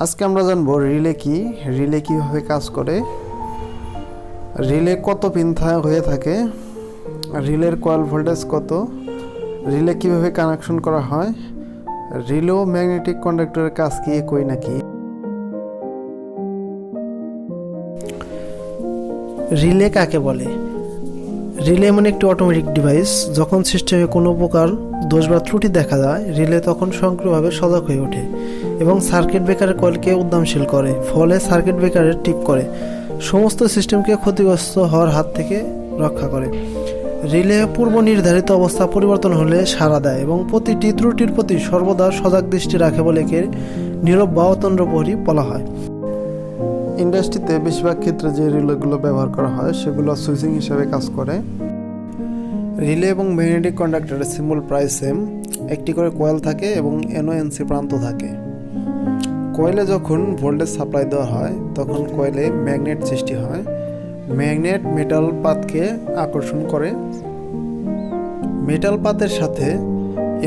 আজকে আমরা জানবো রিলে কি, রিলে কিভাবে কাজ করে, রিলে কত পিন হয়ে থাকে, রিলের কয়েল ভোল্টেজ কত, রিলে কিভাবে কানেকশন করা হয়, রিলে ও ম্যাগনেটিক কন্ডাক্টরের কাজ কি কই নাকি। রিলে কাকে বলে? রিলে এমন একটি অটোমেটিক ডিভাইস, যখন সিস্টেমে কোনো প্রকার দোষ বা ত্রুটি দেখা যায়, রিলে তখন স্বয়ংক্রিয়ভাবে সজাগ হয়ে ওঠে এবং সার্কিট ব্রেকারের কয়েলকে উদ্যমশীল করে, ফলে সার্কিট ব্রেকারের টিপ করে সমস্ত সিস্টেমকে ক্ষতিগ্রস্ত হওয়ার হাত থেকে রক্ষা করে। রিলে পূর্ব নির্ধারিত অবস্থা পরিবর্তন হলে সাড়া দেয় এবং প্রতিটি ত্রুটির প্রতি সর্বদা সজাগ দৃষ্টি রাখে বলে একে নীরব বা অতন্দ্র প্রহরী বলা হয়। ইন্ডাস্ট্রিতে বেশিরভাগ ক্ষেত্রে যে রিলেগুলো ব্যবহার করা হয় সেগুলো সুইচিং হিসেবে কাজ করে। রিলে এবং ম্যাগনেটিক কন্ডাক্টরের সিম্বল প্রায় সেম, একটি করে কয়েল থাকে এবং NO/NC প্রান্ত থাকে। কয়েলে যখন ভোল্টেজ সাপ্লাই দেওয়া হয় তখন কয়েলে ম্যাগনেট সৃষ্টি হয়। ম্যাগনেট মেটাল পাতকে আকর্ষণ করে। মেটাল পাতের সাথে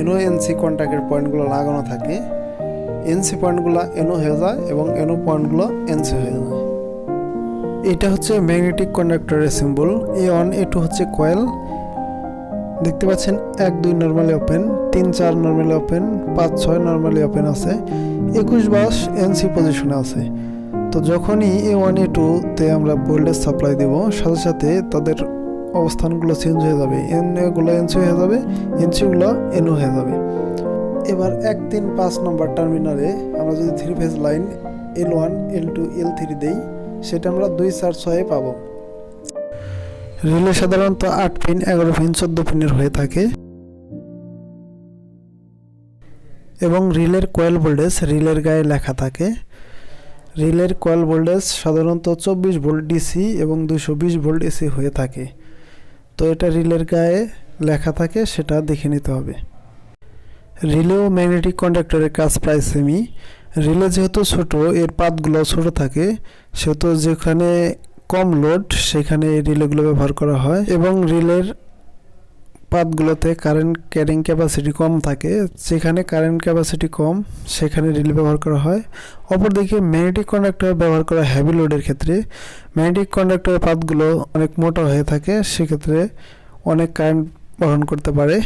NO/NC কন্ট্যাক্টের পয়েন্টগুলো লাগানো থাকে। NC পয়েন্টগুলো NO হয়ে যায় এবং NO পয়েন্টগুলো NC হয়ে যায়। এটা হচ্ছে ম্যাগনেটিক কন্ডাক্টরের সিম্বল। A1 A2 হচ্ছে কয়েল, দেখতে পাচ্ছেন 1 2 normally open, 3 4 normally open, 5 6 normally open আছে, 21 22 NC পজিশনে আছে। তো যখনই A1 A2 তে আমরা ভোল্টেজ সাপ্লাই দেব, সাথে সাথে তাদের অবস্থানগুলো চেঞ্জ হয়ে যাবে। NA গুলো NC হয়ে যাবে, NC গুলো NO হয়ে যাবে। এবার 1 3 5 নম্বর টার্মিনালে আমরা যদি 3 phase line L1 L2 L3 দেই, সেটা আমরা 2 4 6 পাবো। রিলে সাধারণত 8 পিন 11 পিন 14 পিনের হয়ে থাকে এবং রিলের কয়েল ভোল্টেজ রিলের গায়ে লেখা থাকে। রিলের কয়েল ভোল্টেজ সাধারণত 24 ভোল্ট ডিসি এবং 220 ভোল্ট এসি হয়ে থাকে। তো এটা রিলের গায়ে লেখা থাকে, সেটা দেখে নিতে হবে। রিলে ও ম্যাগনেটিক কন্ডাক্টরের কাজ প্রায় সেমই। রিলে যেহেতু ছোট, এর পাতগুলো ছোট থাকে, সেহেতু যেখানে কম লোড সেখানে এই রিলেগুলো ব্যবহার করা হয় এবং রিলের পাতগুলোতে কারেন্ট ক্যারিং ক্যাপাসিটি কম থাকে। যেখানে কারেন্ট ক্যাপাসিটি কম সেখানে রিলে ব্যবহার করা হয়। অপরদিকে ম্যাগনেটিক কন্ডাক্টর ব্যবহার করা হেভি লোডের ক্ষেত্রে ম্যাগনেটিক কন্ডাক্টরের পাতগুলো অনেক মোটা হয়ে থাকে, সেক্ষেত্রে অনেক কারেন্ট বহন করতে পারে।